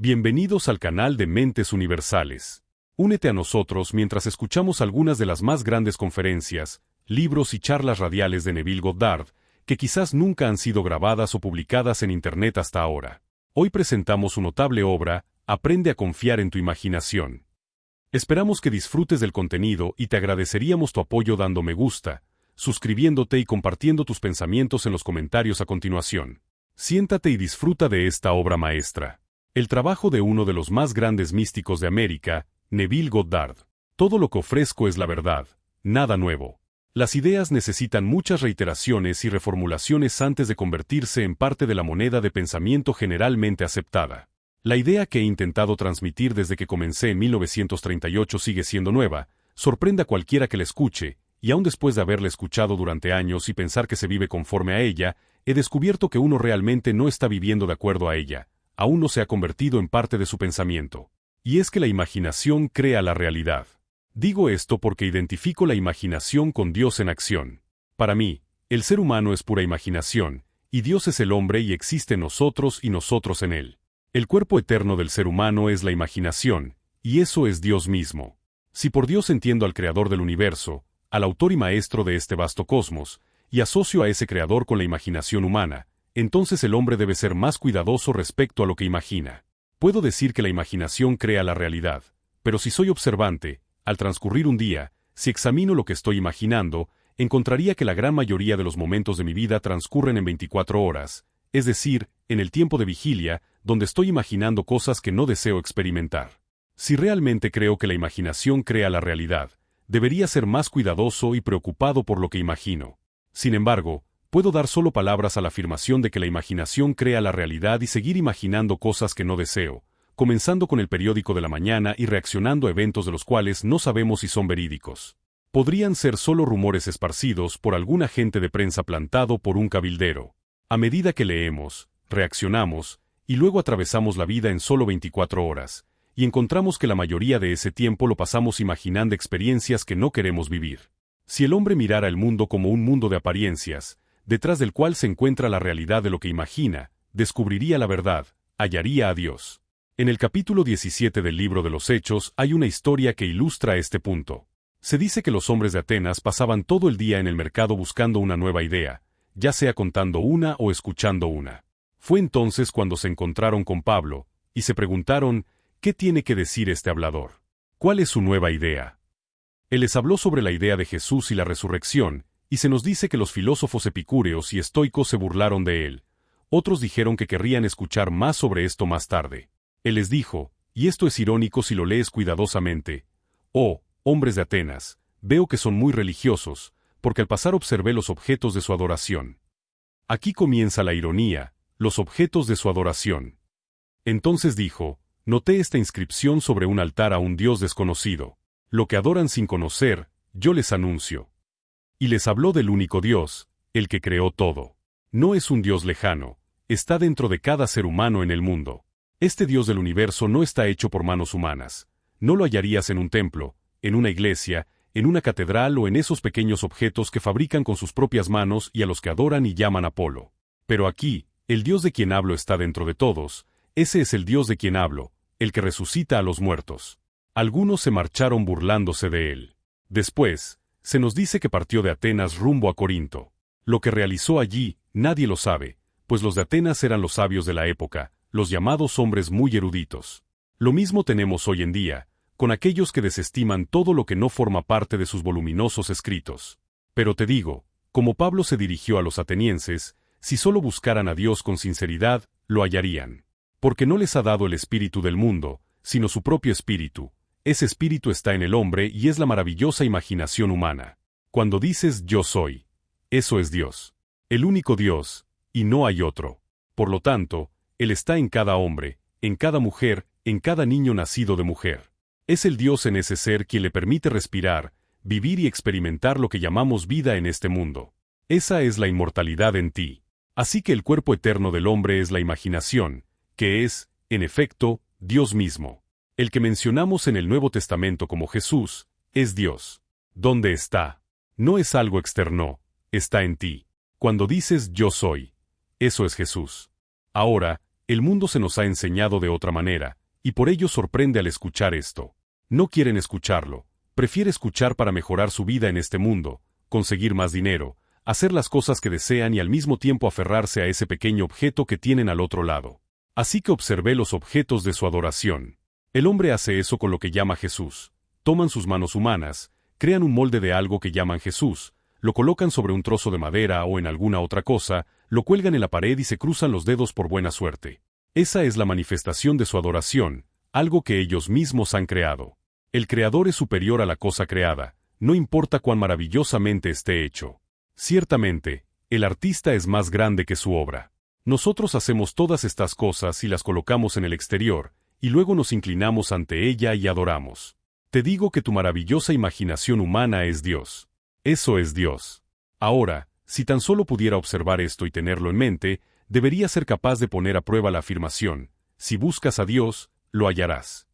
Bienvenidos al canal de Mentes Universales. Únete a nosotros mientras escuchamos algunas de las más grandes conferencias, libros y charlas radiales de Neville Goddard, que quizás nunca han sido grabadas o publicadas en Internet hasta ahora. Hoy presentamos su notable obra, Aprende a confiar en tu imaginación. Esperamos que disfrutes del contenido y te agradeceríamos tu apoyo dando me gusta, suscribiéndote y compartiendo tus pensamientos en los comentarios a continuación. Siéntate y disfruta de esta obra maestra. El trabajo de uno de los más grandes místicos de América, Neville Goddard. Todo lo que ofrezco es la verdad, nada nuevo. Las ideas necesitan muchas reiteraciones y reformulaciones antes de convertirse en parte de la moneda de pensamiento generalmente aceptada. La idea que he intentado transmitir desde que comencé en 1938 sigue siendo nueva, sorprende a cualquiera que la escuche, y aún después de haberla escuchado durante años y pensar que se vive conforme a ella, he descubierto que uno realmente no está viviendo de acuerdo a ella. Aún no se ha convertido en parte de su pensamiento. Y es que la imaginación crea la realidad. Digo esto porque identifico la imaginación con Dios en acción. Para mí, el ser humano es pura imaginación, y Dios es el hombre y existe en nosotros y nosotros en él. El cuerpo eterno del ser humano es la imaginación, y eso es Dios mismo. Si por Dios entiendo al creador del universo, al autor y maestro de este vasto cosmos, y asocio a ese creador con la imaginación humana, entonces el hombre debe ser más cuidadoso respecto a lo que imagina. Puedo decir que la imaginación crea la realidad, pero si soy observante, al transcurrir un día, si examino lo que estoy imaginando, encontraría que la gran mayoría de los momentos de mi vida transcurren en 24 horas, es decir, en el tiempo de vigilia, donde estoy imaginando cosas que no deseo experimentar. Si realmente creo que la imaginación crea la realidad, debería ser más cuidadoso y preocupado por lo que imagino. Sin embargo, puedo dar solo palabras a la afirmación de que la imaginación crea la realidad y seguir imaginando cosas que no deseo, comenzando con el periódico de la mañana y reaccionando a eventos de los cuales no sabemos si son verídicos. Podrían ser solo rumores esparcidos por algún agente de prensa plantado por un cabildero. A medida que leemos, reaccionamos, y luego atravesamos la vida en solo 24 horas, y encontramos que la mayoría de ese tiempo lo pasamos imaginando experiencias que no queremos vivir. Si el hombre mirara el mundo como un mundo de apariencias, detrás del cual se encuentra la realidad de lo que imagina, descubriría la verdad, hallaría a Dios. En el capítulo 17 del libro de los Hechos hay una historia que ilustra este punto. Se dice que los hombres de Atenas pasaban todo el día en el mercado buscando una nueva idea, ya sea contando una o escuchando una. Fue entonces cuando se encontraron con Pablo, y se preguntaron, ¿qué tiene que decir este hablador? ¿Cuál es su nueva idea? Él les habló sobre la idea de Jesús y la resurrección, y se nos dice que los filósofos epicúreos y estoicos se burlaron de él. Otros dijeron que querrían escuchar más sobre esto más tarde. Él les dijo, y esto es irónico si lo lees cuidadosamente: «Oh, hombres de Atenas, veo que son muy religiosos, porque al pasar observé los objetos de su adoración». Aquí comienza la ironía, los objetos de su adoración. Entonces dijo, «Noté esta inscripción sobre un altar a un Dios desconocido. Lo que adoran sin conocer, yo les anuncio». Y les habló del único Dios, el que creó todo. No es un Dios lejano, está dentro de cada ser humano en el mundo. Este Dios del universo no está hecho por manos humanas. No lo hallarías en un templo, en una iglesia, en una catedral o en esos pequeños objetos que fabrican con sus propias manos y a los que adoran y llaman Apolo. Pero aquí, el Dios de quien hablo está dentro de todos, ese es el Dios de quien hablo, el que resucita a los muertos. Algunos se marcharon burlándose de él. Después, se nos dice que partió de Atenas rumbo a Corinto. Lo que realizó allí, nadie lo sabe, pues los de Atenas eran los sabios de la época, los llamados hombres muy eruditos. Lo mismo tenemos hoy en día, con aquellos que desestiman todo lo que no forma parte de sus voluminosos escritos. Pero te digo, como Pablo se dirigió a los atenienses, si solo buscaran a Dios con sinceridad, lo hallarían. Porque no les ha dado el espíritu del mundo, sino su propio espíritu. Ese espíritu está en el hombre y es la maravillosa imaginación humana. Cuando dices yo soy, eso es Dios. El único Dios, y no hay otro. Por lo tanto, Él está en cada hombre, en cada mujer, en cada niño nacido de mujer. Es el Dios en ese ser quien le permite respirar, vivir y experimentar lo que llamamos vida en este mundo. Esa es la inmortalidad en ti. Así que el cuerpo eterno del hombre es la imaginación, que es, en efecto, Dios mismo. El que mencionamos en el Nuevo Testamento como Jesús, es Dios. ¿Dónde está? No es algo externo, está en ti. Cuando dices yo soy, eso es Jesús. Ahora, El mundo se nos ha enseñado de otra manera, y por ello sorprende al escuchar esto. No quieren escucharlo, prefiere escuchar para mejorar su vida en este mundo, conseguir más dinero, hacer las cosas que desean y al mismo tiempo aferrarse a ese pequeño objeto que tienen al otro lado. Así que observé los objetos de su adoración. El hombre hace eso con lo que llama Jesús. Toman sus manos humanas, crean un molde de algo que llaman Jesús, lo colocan sobre un trozo de madera o en alguna otra cosa, lo cuelgan en la pared y se cruzan los dedos por buena suerte. Esa es la manifestación de su adoración, algo que ellos mismos han creado. El creador es superior a la cosa creada, no importa cuán maravillosamente esté hecho. Ciertamente, el artista es más grande que su obra. Nosotros hacemos todas estas cosas y las colocamos en el exterior, y luego nos inclinamos ante ella y adoramos. Te digo que tu maravillosa imaginación humana es Dios. Eso es Dios. Ahora, si tan solo pudiera observar esto y tenerlo en mente, debería ser capaz de poner a prueba la afirmación: si buscas a Dios, lo hallarás.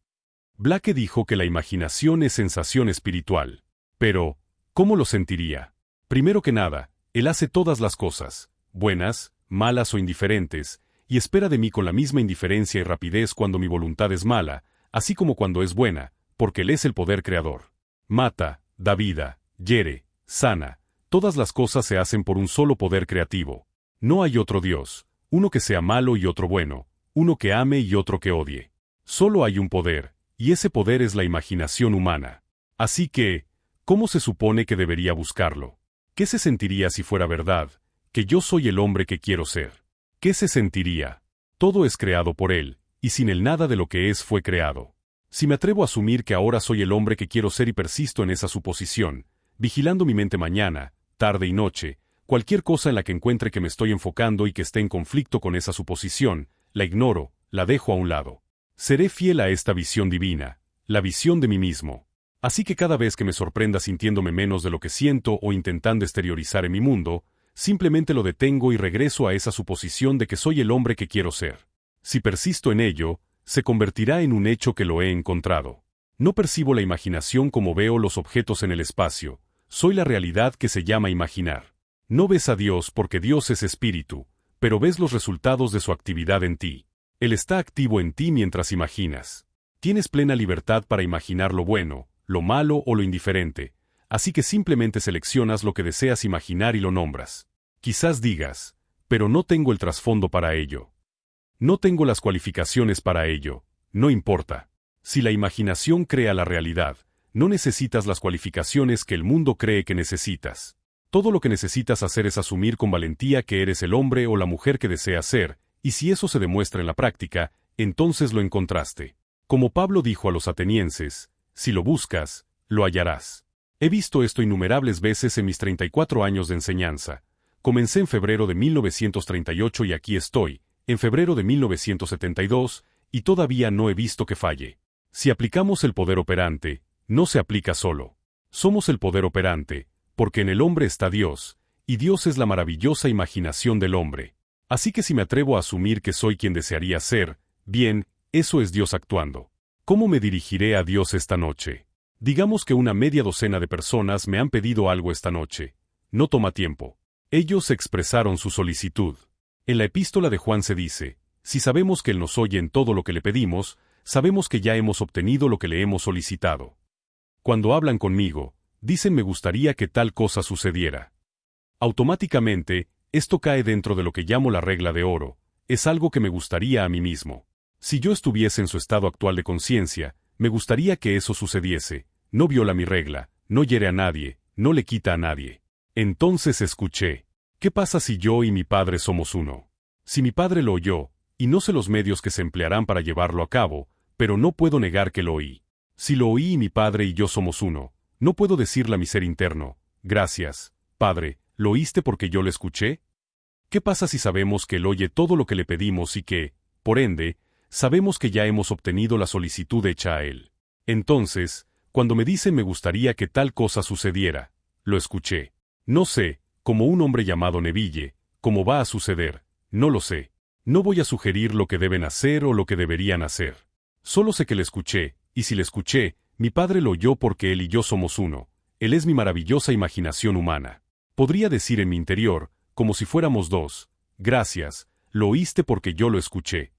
Blake dijo que la imaginación es sensación espiritual. Pero, ¿cómo lo sentiría? Primero que nada, Él hace todas las cosas, buenas, malas o indiferentes, y espera de mí con la misma indiferencia y rapidez cuando mi voluntad es mala, así como cuando es buena, porque Él es el poder creador. Mata, da vida, hiere, sana, todas las cosas se hacen por un solo poder creativo. No hay otro Dios, uno que sea malo y otro bueno, uno que ame y otro que odie. Solo hay un poder, y ese poder es la imaginación humana. Así que, ¿cómo se supone que debería buscarlo? ¿Qué se sentiría si fuera verdad, que yo soy el hombre que quiero ser? ¿Qué se sentiría? Todo es creado por Él, y sin Él nada de lo que es fue creado. Si me atrevo a asumir que ahora soy el hombre que quiero ser y persisto en esa suposición, vigilando mi mente mañana, tarde y noche, cualquier cosa en la que encuentre que me estoy enfocando y que esté en conflicto con esa suposición, la ignoro, la dejo a un lado. Seré fiel a esta visión divina, la visión de mí mismo. Así que cada vez que me sorprenda sintiéndome menos de lo que siento o intentando exteriorizar en mi mundo, simplemente lo detengo y regreso a esa suposición de que soy el hombre que quiero ser. Si persisto en ello, se convertirá en un hecho que lo he encontrado. No percibo la imaginación como veo los objetos en el espacio, soy la realidad que se llama imaginar. No ves a Dios porque Dios es espíritu, pero ves los resultados de su actividad en ti. Él está activo en ti mientras imaginas. Tienes plena libertad para imaginar lo bueno, lo malo o lo indiferente, así que simplemente seleccionas lo que deseas imaginar y lo nombras. Quizás digas, pero no tengo el trasfondo para ello. No tengo las cualificaciones para ello, no importa. Si la imaginación crea la realidad, no necesitas las cualificaciones que el mundo cree que necesitas. Todo lo que necesitas hacer es asumir con valentía que eres el hombre o la mujer que deseas ser, y si eso se demuestra en la práctica, entonces lo encontraste. Como Pablo dijo a los atenienses, si lo buscas, lo hallarás. He visto esto innumerables veces en mis 34 años de enseñanza. Comencé en febrero de 1938 y aquí estoy, en febrero de 1972, y todavía no he visto que falle. Si aplicamos el poder operante, no se aplica solo. Somos el poder operante, porque en el hombre está Dios, y Dios es la maravillosa imaginación del hombre. Así que si me atrevo a asumir que soy quien desearía ser, bien, eso es Dios actuando. ¿Cómo me dirigiré a Dios esta noche? Digamos que una media docena de personas me han pedido algo esta noche. No toma tiempo. Ellos expresaron su solicitud. En la epístola de Juan se dice, si sabemos que Él nos oye en todo lo que le pedimos, sabemos que ya hemos obtenido lo que le hemos solicitado. Cuando hablan conmigo, dicen me gustaría que tal cosa sucediera. Automáticamente, esto cae dentro de lo que llamo la regla de oro, es algo que me gustaría a mí mismo. Si yo estuviese en su estado actual de conciencia, me gustaría que eso sucediese, no viola mi regla, no hiere a nadie, no le quita a nadie. Entonces escuché, ¿qué pasa si yo y mi padre somos uno? Si mi padre lo oyó, y no sé los medios que se emplearán para llevarlo a cabo, pero no puedo negar que lo oí. Si lo oí y mi padre y yo somos uno, no puedo decirle a mi ser interno, gracias, padre, ¿lo oíste porque yo lo escuché? ¿Qué pasa si sabemos que Él oye todo lo que le pedimos y que, por ende, sabemos que ya hemos obtenido la solicitud hecha a Él? Entonces, cuando me dicen me gustaría que tal cosa sucediera, lo escuché. No sé, como un hombre llamado Neville, cómo va a suceder, no lo sé. No voy a sugerir lo que deben hacer o lo que deberían hacer. Solo sé que le escuché, y si le escuché, mi padre lo oyó porque Él y yo somos uno. Él es mi maravillosa imaginación humana. Podría decir en mi interior, como si fuéramos dos, gracias, lo oíste porque yo lo escuché.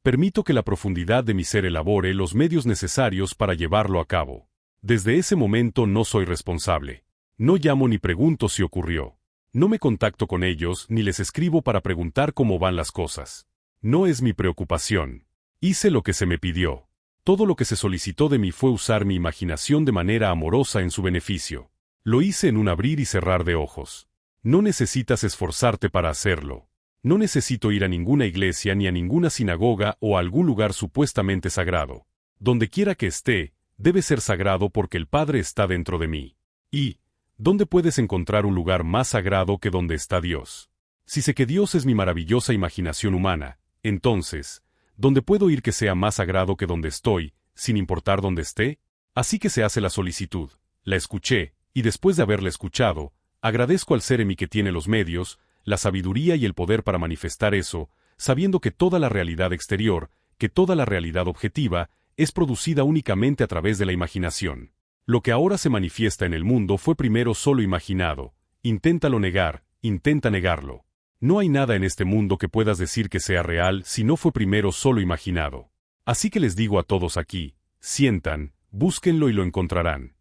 Permito que la profundidad de mi ser elabore los medios necesarios para llevarlo a cabo. Desde ese momento no soy responsable. No llamo ni pregunto si ocurrió. No me contacto con ellos ni les escribo para preguntar cómo van las cosas. No es mi preocupación. Hice lo que se me pidió. Todo lo que se solicitó de mí fue usar mi imaginación de manera amorosa en su beneficio. Lo hice en un abrir y cerrar de ojos. No necesitas esforzarte para hacerlo. No necesito ir a ninguna iglesia ni a ninguna sinagoga o a algún lugar supuestamente sagrado. Donde quiera que esté, debe ser sagrado porque el Padre está dentro de mí. Y, ¿dónde puedes encontrar un lugar más sagrado que donde está Dios? Si sé que Dios es mi maravillosa imaginación humana, entonces, ¿dónde puedo ir que sea más sagrado que donde estoy, sin importar dónde esté? Así que se hace la solicitud. La escuché, y después de haberla escuchado, agradezco al ser en mí que tiene los medios, la sabiduría y el poder para manifestar eso, sabiendo que toda la realidad exterior, que toda la realidad objetiva, es producida únicamente a través de la imaginación. Lo que ahora se manifiesta en el mundo fue primero solo imaginado. Inténtalo negar, intenta negarlo. No hay nada en este mundo que puedas decir que sea real si no fue primero solo imaginado. Así que les digo a todos aquí, sientan, búsquenlo y lo encontrarán.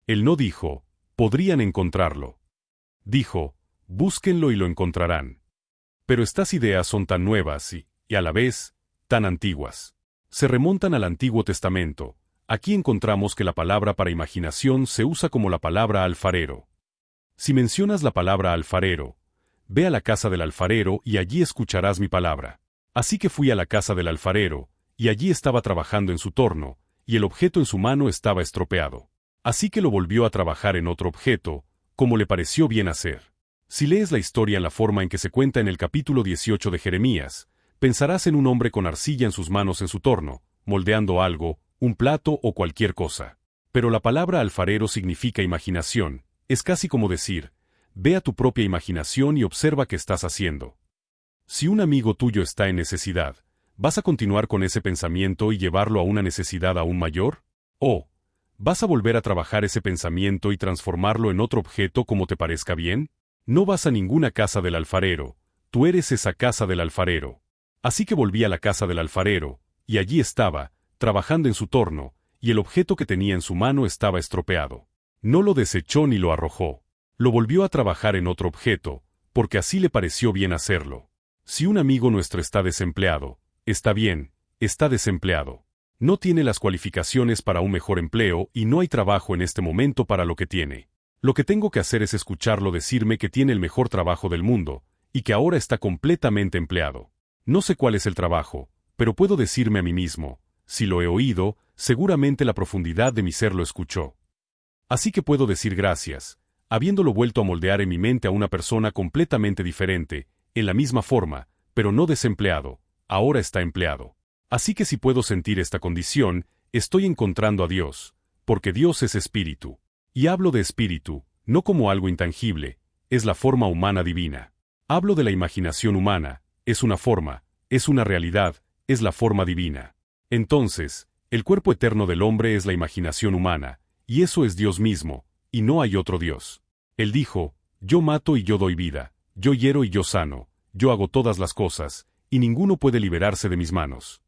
Él no dijo, podrían encontrarlo. Dijo, búsquenlo y lo encontrarán. Pero estas ideas son tan nuevas y a la vez, tan antiguas. Se remontan al Antiguo Testamento. Aquí encontramos que la palabra para imaginación se usa como la palabra alfarero. Si mencionas la palabra alfarero, ve a la casa del alfarero y allí escucharás mi palabra. Así que fui a la casa del alfarero, y allí estaba trabajando en su torno, y el objeto en su mano estaba estropeado. Así que lo volvió a trabajar en otro objeto, como le pareció bien hacer. Si lees la historia en la forma en que se cuenta en el capítulo 18 de Jeremías, pensarás en un hombre con arcilla en sus manos en su torno, moldeando algo, un plato o cualquier cosa. Pero la palabra alfarero significa imaginación, es casi como decir, ve a tu propia imaginación y observa qué estás haciendo. Si un amigo tuyo está en necesidad, ¿vas a continuar con ese pensamiento y llevarlo a una necesidad aún mayor? ¿O vas a volver a trabajar ese pensamiento y transformarlo en otro objeto como te parezca bien? No vas a ninguna casa del alfarero, tú eres esa casa del alfarero. Así que volví a la casa del alfarero, y allí estaba, trabajando en su torno, y el objeto que tenía en su mano estaba estropeado. No lo desechó ni lo arrojó. Lo volvió a trabajar en otro objeto, porque así le pareció bien hacerlo. Si un amigo nuestro está desempleado, está bien, está desempleado. No tiene las cualificaciones para un mejor empleo y no hay trabajo en este momento para lo que tiene. Lo que tengo que hacer es escucharlo decirme que tiene el mejor trabajo del mundo, y que ahora está completamente empleado. No sé cuál es el trabajo, pero puedo decirme a mí mismo, si lo he oído, seguramente la profundidad de mi ser lo escuchó. Así que puedo decir gracias, habiéndolo vuelto a moldear en mi mente a una persona completamente diferente, en la misma forma, pero no desempleado, ahora está empleado. Así que si puedo sentir esta condición, estoy encontrando a Dios, porque Dios es espíritu. Y hablo de espíritu, no como algo intangible, es la forma humana divina. Hablo de la imaginación humana, es una forma, es una realidad, es la forma divina. Entonces, el cuerpo eterno del hombre es la imaginación humana, y eso es Dios mismo, y no hay otro Dios. Él dijo, yo mato y yo doy vida, yo hiero y yo sano, yo hago todas las cosas, y ninguno puede liberarse de mis manos.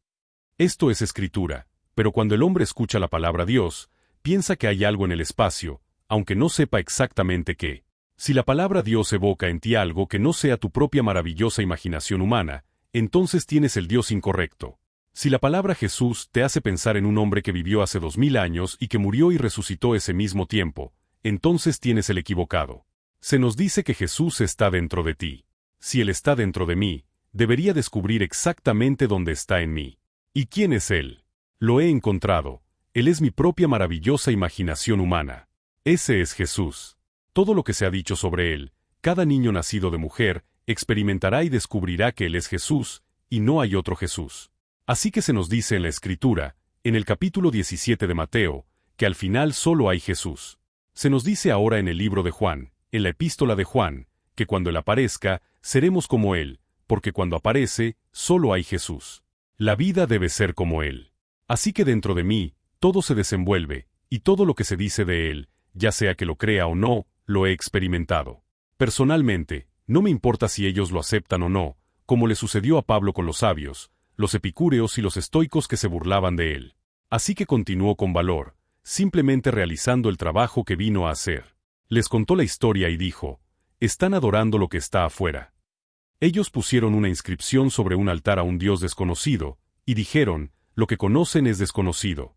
Esto es escritura, pero cuando el hombre escucha la palabra Dios, piensa que hay algo en el espacio, aunque no sepa exactamente qué. Si la palabra Dios evoca en ti algo que no sea tu propia maravillosa imaginación humana, entonces tienes el Dios incorrecto. Si la palabra Jesús te hace pensar en un hombre que vivió hace 2000 años y que murió y resucitó ese mismo tiempo, entonces tienes el equivocado. Se nos dice que Jesús está dentro de ti. Si Él está dentro de mí, debería descubrir exactamente dónde está en mí. ¿Y quién es Él? Lo he encontrado. Él es mi propia maravillosa imaginación humana. Ese es Jesús. Todo lo que se ha dicho sobre Él, cada niño nacido de mujer, experimentará y descubrirá que Él es Jesús, y no hay otro Jesús. Así que se nos dice en la Escritura, en el capítulo 17 de Mateo, que al final solo hay Jesús. Se nos dice ahora en el libro de Juan, en la epístola de Juan, que cuando Él aparezca, seremos como Él, porque cuando aparece, solo hay Jesús. La vida debe ser como Él. Así que dentro de mí, todo se desenvuelve, y todo lo que se dice de Él, ya sea que lo crea o no, lo he experimentado. Personalmente, no me importa si ellos lo aceptan o no, como le sucedió a Pablo con los sabios, los epicúreos y los estoicos que se burlaban de él. Así que continuó con valor, simplemente realizando el trabajo que vino a hacer. Les contó la historia y dijo: están adorando lo que está afuera. Ellos pusieron una inscripción sobre un altar a un dios desconocido, y dijeron: lo que conocen es desconocido.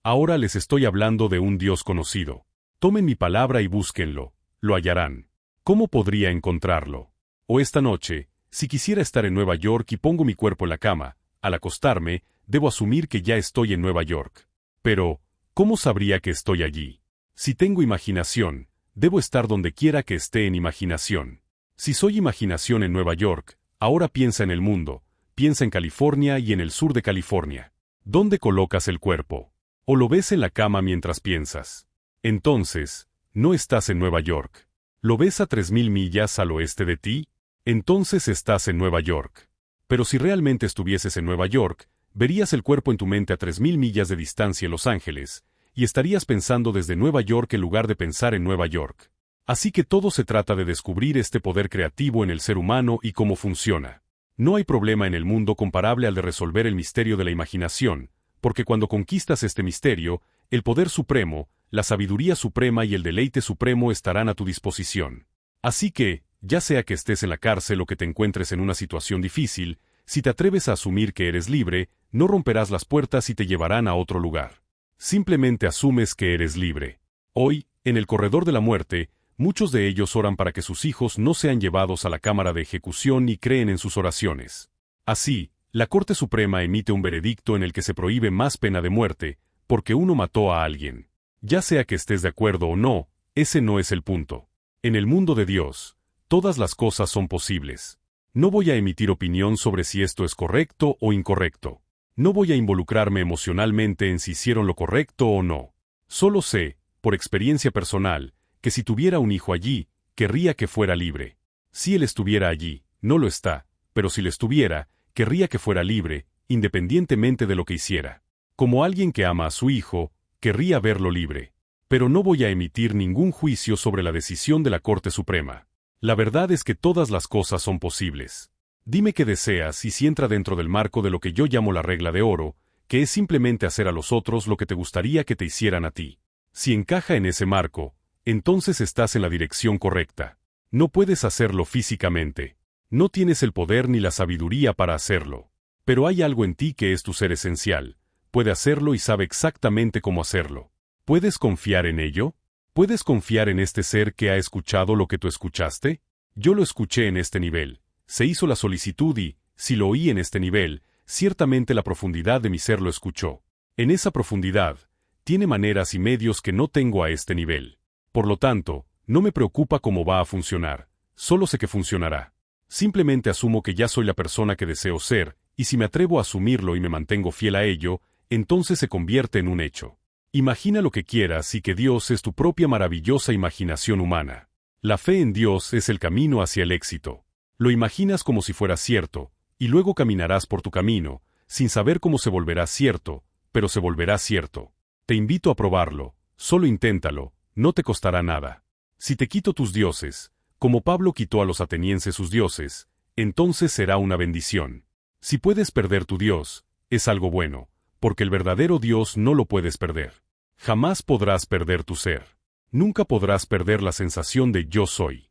Ahora les estoy hablando de un Dios conocido. Tomen mi palabra y búsquenlo, lo hallarán. ¿Cómo podría encontrarlo? O esta noche, si quisiera estar en Nueva York y pongo mi cuerpo en la cama, al acostarme, debo asumir que ya estoy en Nueva York. Pero, ¿cómo sabría que estoy allí? Si tengo imaginación, debo estar donde quiera que esté en imaginación. Si soy imaginación en Nueva York, ahora piensa en el mundo, piensa en California y en el sur de California. ¿Dónde colocas el cuerpo? ¿O lo ves en la cama mientras piensas? Entonces, no estás en Nueva York. ¿Lo ves a 3000 millas al oeste de ti? Entonces estás en Nueva York. Pero si realmente estuvieses en Nueva York, verías el cuerpo en tu mente a 3000 millas de distancia en Los Ángeles, y estarías pensando desde Nueva York en lugar de pensar en Nueva York. Así que todo se trata de descubrir este poder creativo en el ser humano y cómo funciona. No hay problema en el mundo comparable al de resolver el misterio de la imaginación, porque cuando conquistas este misterio, el poder supremo, la sabiduría suprema y el deleite supremo estarán a tu disposición. Así que, ya sea que estés en la cárcel o que te encuentres en una situación difícil, si te atreves a asumir que eres libre, no romperás las puertas y te llevarán a otro lugar. Simplemente asumes que eres libre. Hoy, en el corredor de la muerte, muchos de ellos oran para que sus hijos no sean llevados a la cámara de ejecución y creen en sus oraciones. Así, la Corte Suprema emite un veredicto en el que se prohíbe más pena de muerte, porque uno mató a alguien. Ya sea que estés de acuerdo o no, ese no es el punto. En el mundo de Dios, todas las cosas son posibles. No voy a emitir opinión sobre si esto es correcto o incorrecto. No voy a involucrarme emocionalmente en si hicieron lo correcto o no. Solo sé, por experiencia personal, que si tuviera un hijo allí, querría que fuera libre. Si él estuviera allí, no lo está, pero si lo estuviera, querría que fuera libre, independientemente de lo que hiciera. Como alguien que ama a su hijo, querría verlo libre. Pero no voy a emitir ningún juicio sobre la decisión de la Corte Suprema. La verdad es que todas las cosas son posibles. Dime qué deseas y si entra dentro del marco de lo que yo llamo la regla de oro, que es simplemente hacer a los otros lo que te gustaría que te hicieran a ti. Si encaja en ese marco, entonces estás en la dirección correcta. No puedes hacerlo físicamente. No tienes el poder ni la sabiduría para hacerlo. Pero hay algo en ti que es tu ser esencial. Puede hacerlo y sabe exactamente cómo hacerlo. ¿Puedes confiar en ello? ¿Puedes confiar en este ser que ha escuchado lo que tú escuchaste? Yo lo escuché en este nivel. Se hizo la solicitud y, si lo oí en este nivel, ciertamente la profundidad de mi ser lo escuchó. En esa profundidad, tiene maneras y medios que no tengo a este nivel. Por lo tanto, no me preocupa cómo va a funcionar. Solo sé que funcionará. Simplemente asumo que ya soy la persona que deseo ser, y si me atrevo a asumirlo y me mantengo fiel a ello, entonces se convierte en un hecho. Imagina lo que quieras y que Dios es tu propia maravillosa imaginación humana. La fe en Dios es el camino hacia el éxito. Lo imaginas como si fuera cierto, y luego caminarás por tu camino, sin saber cómo se volverá cierto, pero se volverá cierto. Te invito a probarlo, solo inténtalo, no te costará nada. Si te quito tus dioses, como Pablo quitó a los atenienses sus dioses, entonces será una bendición. Si puedes perder tu Dios, es algo bueno, porque el verdadero Dios no lo puedes perder. Jamás podrás perder tu ser. Nunca podrás perder la sensación de yo soy.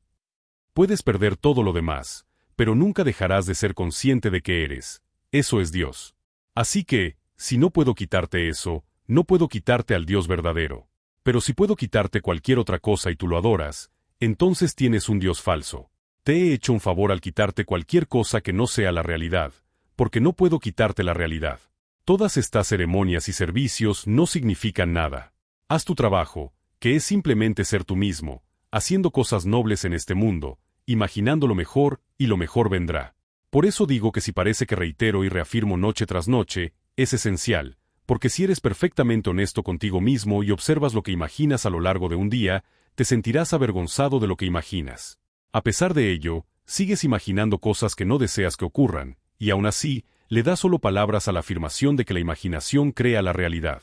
Puedes perder todo lo demás, pero nunca dejarás de ser consciente de que eres. Eso es Dios. Así que, si no puedo quitarte eso, no puedo quitarte al Dios verdadero. Pero si puedo quitarte cualquier otra cosa y tú lo adoras, entonces tienes un Dios falso. Te he hecho un favor al quitarte cualquier cosa que no sea la realidad, porque no puedo quitarte la realidad. Todas estas ceremonias y servicios no significan nada. Haz tu trabajo, que es simplemente ser tú mismo, haciendo cosas nobles en este mundo, imaginando lo mejor, y lo mejor vendrá. Por eso digo que si parece que reitero y reafirmo noche tras noche, es esencial, porque si eres perfectamente honesto contigo mismo y observas lo que imaginas a lo largo de un día, te sentirás avergonzado de lo que imaginas. A pesar de ello, sigues imaginando cosas que no deseas que ocurran, y aún así, le das solo palabras a la afirmación de que la imaginación crea la realidad.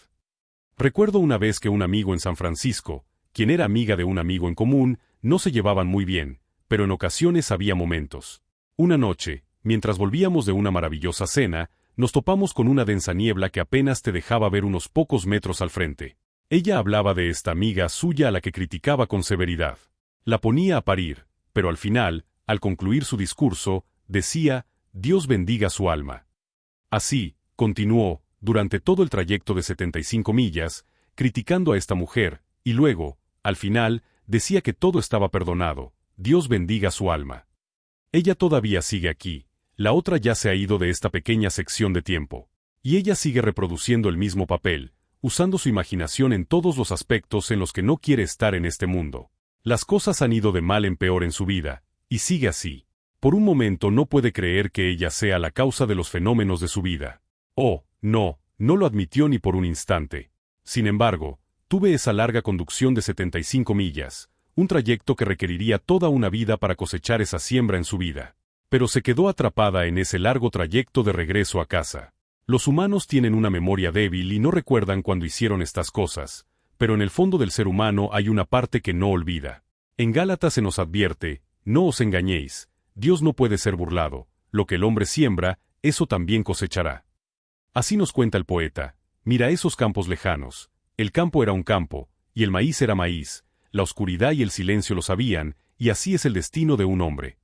Recuerdo una vez que un amigo en San Francisco, quien era amiga de un amigo en común, no se llevaban muy bien, pero en ocasiones había momentos. Una noche, mientras volvíamos de una maravillosa cena, nos topamos con una densa niebla que apenas te dejaba ver unos pocos metros al frente. Ella hablaba de esta amiga suya a la que criticaba con severidad. La ponía a parir, pero al final, al concluir su discurso, decía, Dios bendiga su alma. Así, continuó, durante todo el trayecto de 75 millas, criticando a esta mujer, y luego, al final, decía que todo estaba perdonado, Dios bendiga su alma. Ella todavía sigue aquí, la otra ya se ha ido de esta pequeña sección de tiempo. Y ella sigue reproduciendo el mismo papel, usando su imaginación en todos los aspectos en los que no quiere estar en este mundo. Las cosas han ido de mal en peor en su vida, y sigue así. Por un momento no puede creer que ella sea la causa de los fenómenos de su vida. Oh, no lo admitió ni por un instante. Sin embargo, tuve esa larga conducción de 75 millas, un trayecto que requeriría toda una vida para cosechar esa siembra en su vida. Pero se quedó atrapada en ese largo trayecto de regreso a casa. Los humanos tienen una memoria débil y no recuerdan cuando hicieron estas cosas, pero en el fondo del ser humano hay una parte que no olvida. En Gálatas se nos advierte, no os engañéis, Dios no puede ser burlado, lo que el hombre siembra, eso también cosechará. Así nos cuenta el poeta, mira esos campos lejanos, el campo era un campo, y el maíz era maíz, la oscuridad y el silencio lo sabían, y así es el destino de un hombre.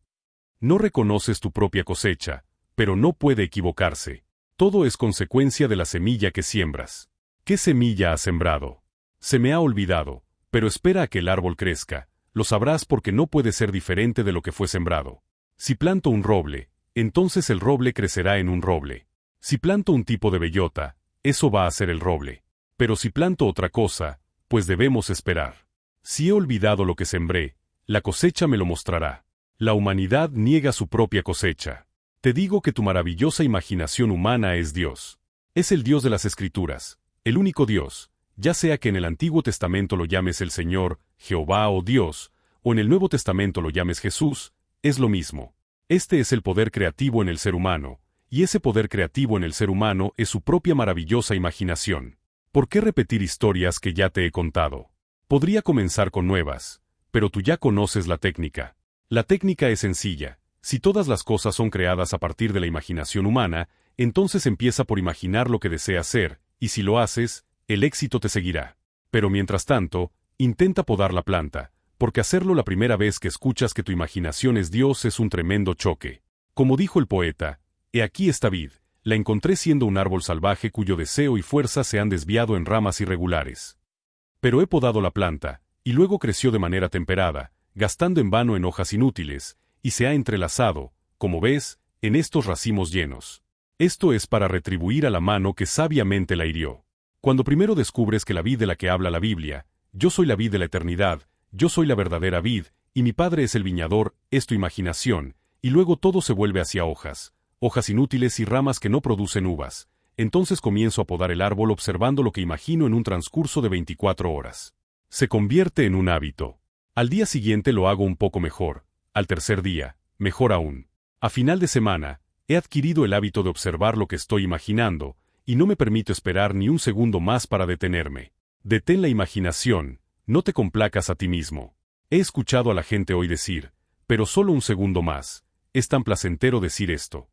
No reconoces tu propia cosecha, pero no puede equivocarse. Todo es consecuencia de la semilla que siembras. ¿Qué semilla has sembrado? Se me ha olvidado, pero espera a que el árbol crezca, lo sabrás porque no puede ser diferente de lo que fue sembrado. Si planto un roble, entonces el roble crecerá en un roble. Si planto un tipo de bellota, eso va a ser el roble. Pero si planto otra cosa, pues debemos esperar. Si he olvidado lo que sembré, la cosecha me lo mostrará. La humanidad niega su propia cosecha. Te digo que tu maravillosa imaginación humana es Dios. Es el Dios de las Escrituras, el único Dios, ya sea que en el Antiguo Testamento lo llames el Señor, Jehová o Dios, o en el Nuevo Testamento lo llames Jesús, es lo mismo. Este es el poder creativo en el ser humano, y ese poder creativo en el ser humano es su propia maravillosa imaginación. ¿Por qué repetir historias que ya te he contado? Podría comenzar con nuevas, pero tú ya conoces la técnica. La técnica es sencilla. Si todas las cosas son creadas a partir de la imaginación humana, entonces empieza por imaginar lo que deseas ser, y si lo haces, el éxito te seguirá. Pero mientras tanto, intenta podar la planta, porque hacerlo la primera vez que escuchas que tu imaginación es Dios es un tremendo choque. Como dijo el poeta, he aquí esta vid, la encontré siendo un árbol salvaje cuyo deseo y fuerza se han desviado en ramas irregulares. Pero he podado la planta, y luego creció de manera temperada, gastando en vano en hojas inútiles, y se ha entrelazado, como ves, en estos racimos llenos. Esto es para retribuir a la mano que sabiamente la hirió. Cuando primero descubres que la vid de la que habla la Biblia, yo soy la vid de la eternidad, yo soy la verdadera vid, y mi Padre es el viñador, es tu imaginación, y luego todo se vuelve hacia hojas inútiles y ramas que no producen uvas, entonces comienzo a podar el árbol observando lo que imagino en un transcurso de 24 horas. Se convierte en un hábito. Al día siguiente lo hago un poco mejor, al tercer día, mejor aún. A final de semana, he adquirido el hábito de observar lo que estoy imaginando, y no me permito esperar ni un segundo más para detenerme. Detén la imaginación, no te complacas a ti mismo. He escuchado a la gente hoy decir, pero solo un segundo más, es tan placentero decir esto.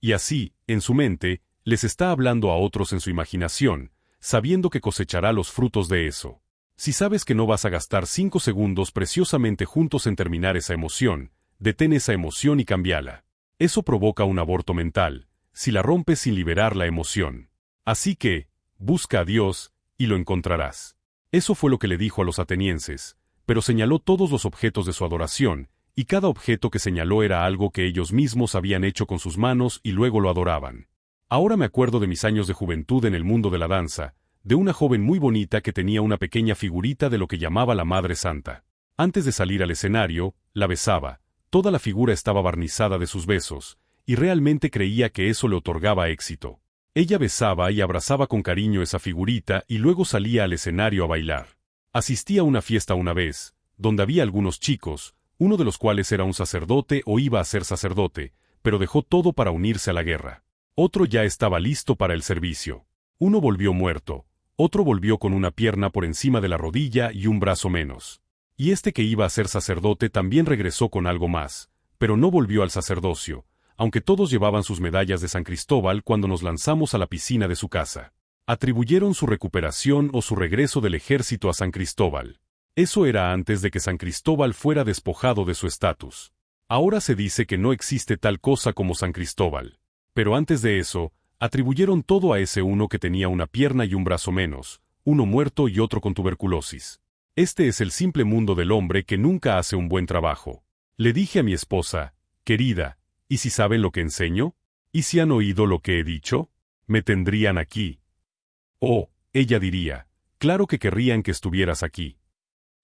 Y así, en su mente, les está hablando a otros en su imaginación, sabiendo que cosechará los frutos de eso. Si sabes que no vas a gastar 5 segundos preciosamente juntos en terminar esa emoción, detén esa emoción y cámbiala. Eso provoca un aborto mental, si la rompes sin liberar la emoción. Así que, busca a Dios, y lo encontrarás. Eso fue lo que le dijo a los atenienses, pero señaló todos los objetos de su adoración, y cada objeto que señaló era algo que ellos mismos habían hecho con sus manos y luego lo adoraban. Ahora me acuerdo de mis años de juventud en el mundo de la danza, de una joven muy bonita que tenía una pequeña figurita de lo que llamaba la Madre Santa. Antes de salir al escenario, la besaba, toda la figura estaba barnizada de sus besos, y realmente creía que eso le otorgaba éxito. Ella besaba y abrazaba con cariño esa figurita y luego salía al escenario a bailar. Asistí a una fiesta una vez, donde había algunos chicos, uno de los cuales era un sacerdote o iba a ser sacerdote, pero dejó todo para unirse a la guerra. Otro ya estaba listo para el servicio. Uno volvió muerto, otro volvió con una pierna por encima de la rodilla y un brazo menos. Y este que iba a ser sacerdote también regresó con algo más, pero no volvió al sacerdocio, aunque todos llevaban sus medallas de San Cristóbal cuando nos lanzamos a la piscina de su casa. Atribuyeron su recuperación o su regreso del ejército a San Cristóbal. Eso era antes de que San Cristóbal fuera despojado de su estatus. Ahora se dice que no existe tal cosa como San Cristóbal. Pero antes de eso, atribuyeron todo a ese uno que tenía una pierna y un brazo menos, uno muerto y otro con tuberculosis. Este es el simple mundo del hombre que nunca hace un buen trabajo. Le dije a mi esposa, querida, ¿y si saben lo que enseño? ¿Y si han oído lo que he dicho? Me tendrían aquí. Oh, ella diría, claro que querrían que estuvieras aquí.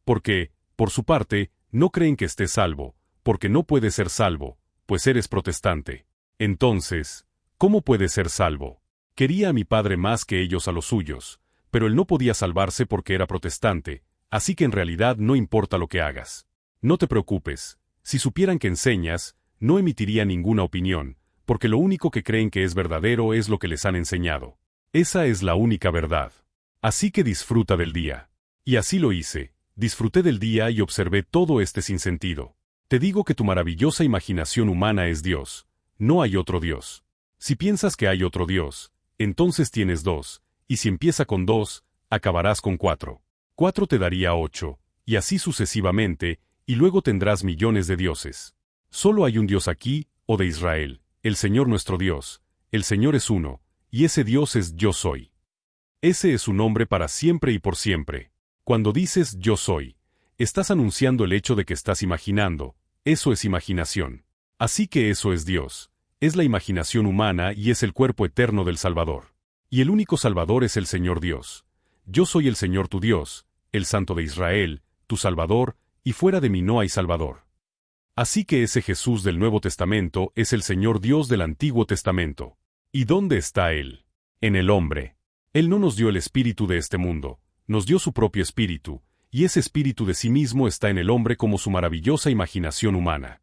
Porque, por su parte, no creen que estés salvo, porque no puedes ser salvo, pues eres protestante. Entonces, ¿cómo puedes ser salvo? Quería a mi padre más que ellos a los suyos, pero él no podía salvarse porque era protestante, así que en realidad no importa lo que hagas. No te preocupes, si supieran que enseñas, no emitiría ninguna opinión, porque lo único que creen que es verdadero es lo que les han enseñado. Esa es la única verdad. Así que disfruta del día. Y así lo hice, disfruté del día y observé todo este sinsentido. Te digo que tu maravillosa imaginación humana es Dios, no hay otro Dios. Si piensas que hay otro Dios, entonces tienes dos, y si empieza con 2, acabarás con 4. 4 te daría 8, y así sucesivamente, y luego tendrás millones de dioses. Solo hay un Dios aquí, oh de Israel, el Señor nuestro Dios, el Señor es uno, y ese Dios es Yo Soy. Ese es su nombre para siempre y por siempre. Cuando dices Yo Soy, estás anunciando el hecho de que estás imaginando, eso es imaginación. Así que eso es Dios, es la imaginación humana y es el cuerpo eterno del Salvador. Y el único Salvador es el Señor Dios. Yo soy el Señor tu Dios, el Santo de Israel, tu Salvador, y fuera de mí no hay Salvador. Así que ese Jesús del Nuevo Testamento es el Señor Dios del Antiguo Testamento. ¿Y dónde está Él? En el hombre. Él no nos dio el espíritu de este mundo, nos dio su propio espíritu, y ese espíritu de sí mismo está en el hombre como su maravillosa imaginación humana.